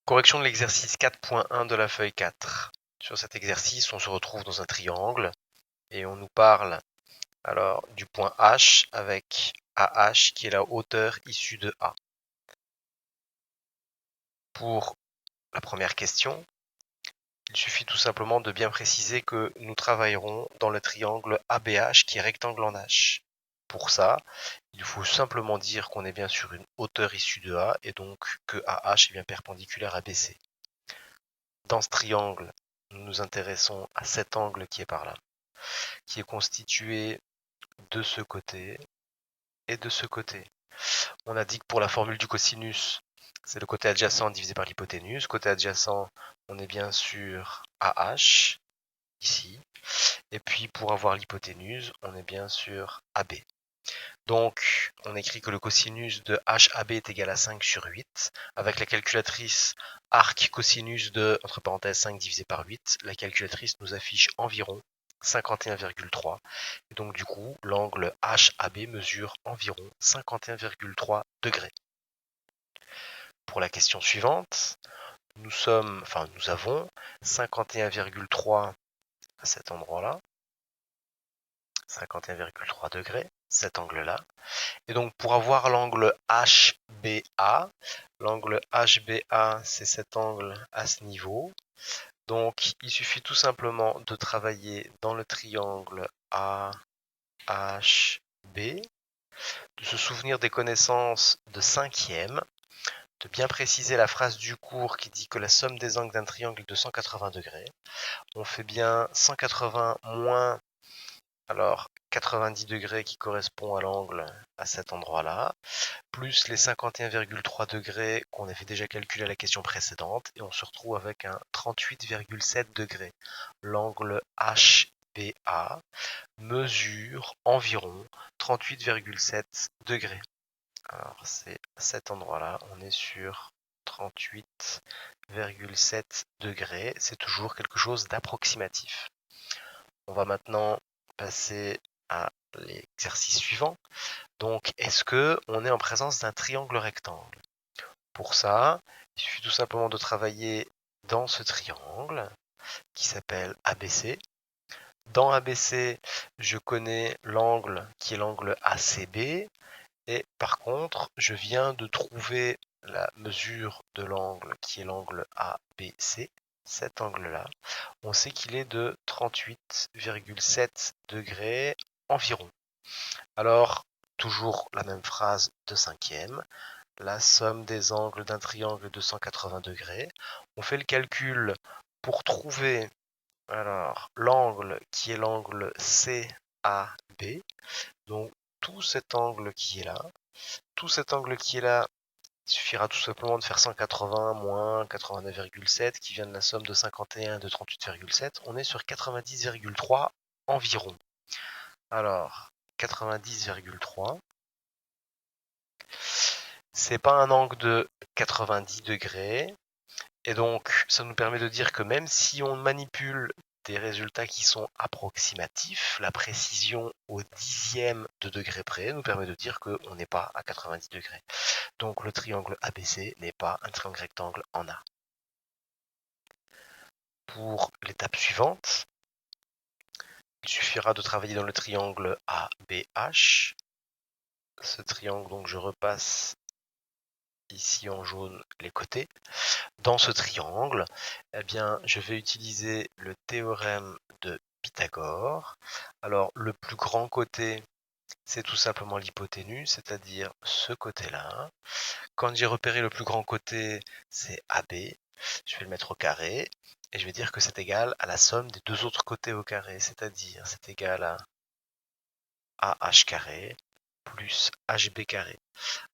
Correction de l'exercice 4.1 de la feuille 4. Sur cet exercice, on se retrouve dans un triangle et on nous parle alors du point H avec AH qui est la hauteur issue de A. Pour la première question, il suffit tout simplement de bien préciser que nous travaillerons dans le triangle ABH qui est rectangle en H. Pour ça, il faut simplement dire qu'on est bien sur une hauteur issue de A et donc que AH est bien perpendiculaire à BC. Dans ce triangle, nous nous intéressons à cet angle qui est par là, qui est constitué de ce côté et de ce côté. On a dit que pour la formule du cosinus, c'est le côté adjacent divisé par l'hypoténuse. Côté adjacent, on est bien sûr AH, ici. Et puis pour avoir l'hypoténuse, on est bien sûr AB. Donc, on écrit que le cosinus de HAB est égal à 5 sur 8. Avec la calculatrice arc cosinus de, entre parenthèses, 5 divisé par 8, la calculatrice nous affiche environ 51,3. Et donc, du coup, l'angle HAB mesure environ 51,3 degrés. Pour la question suivante, nous avons 51,3 à cet endroit-là. 51,3 degrés, cet angle-là. Et donc pour avoir l'angle HBA, c'est cet angle à ce niveau. Donc il suffit tout simplement de travailler dans le triangle AHB, de se souvenir des connaissances de cinquième, de bien préciser la phrase du cours qui dit que la somme des angles d'un triangle est de 180 degrés. On fait bien 180 moins 90 degrés qui correspond à l'angle à cet endroit-là, plus les 51,3 degrés qu'on avait déjà calculé à la question précédente, et on se retrouve avec un 38,7 degrés. L'angle HBA mesure environ 38,7 degrés. Alors c'est à cet endroit-là, on est sur 38,7 degrés, c'est toujours quelque chose d'approximatif. On va maintenant passer à l'exercice suivant. Donc, est-ce que on est en présence d'un triangle rectangle? Pour ça, il suffit tout simplement de travailler dans ce triangle qui s'appelle ABC. Dans ABC, je connais l'angle qui est l'angle ACB. Et par contre, je viens de trouver la mesure de l'angle qui est l'angle ABC. Cet angle-là, on sait qu'il est de 38,7 degrés environ. Alors, toujours la même phrase de cinquième, la somme des angles d'un triangle est de 180 degrés. On fait le calcul pour trouver l'angle qui est l'angle CAB. Donc tout cet angle qui est là, il suffira tout simplement de faire 180 moins 89,7 qui vient de la somme de 51 et de 38,7. On est sur 90,3 environ. Alors, 90,3, c'est pas un angle de 90 degrés. Et donc, ça nous permet de dire que même si on manipule des résultats qui sont approximatifs, la précision au dixième de degré près nous permet de dire qu'on n'est pas à 90 degrés. Donc le triangle ABC n'est pas un triangle rectangle en A. Pour l'étape suivante, il suffira de travailler dans le triangle ABH. Ce triangle, donc je repasse ici en jaune les côtés. Dans ce triangle, eh bien, je vais utiliser le théorème de Pythagore. Alors, le plus grand côté, c'est tout simplement l'hypoténuse, c'est-à-dire ce côté-là. Quand j'ai repéré le plus grand côté, c'est AB. Je vais le mettre au carré et je vais dire que c'est égal à la somme des deux autres côtés au carré, c'est-à-dire c'est égal à AH carré plus HB carré.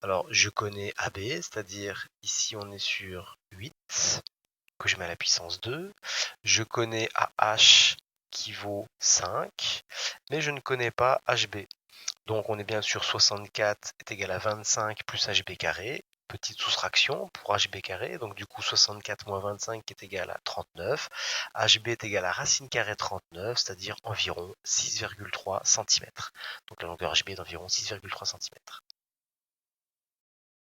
Alors, je connais AB, c'est-à-dire ici on est sur 8, que je mets à la puissance 2. Je connais AH qui vaut 5, mais je ne connais pas HB. Donc on est bien sûr 64 est égal à 25 plus HB carré. Petite soustraction pour HB carré, donc du coup 64 moins 25 est égal à 39. HB est égal à racine carrée 39, c'est-à-dire environ 6,3 cm. Donc la longueur HB est d'environ 6,3 cm.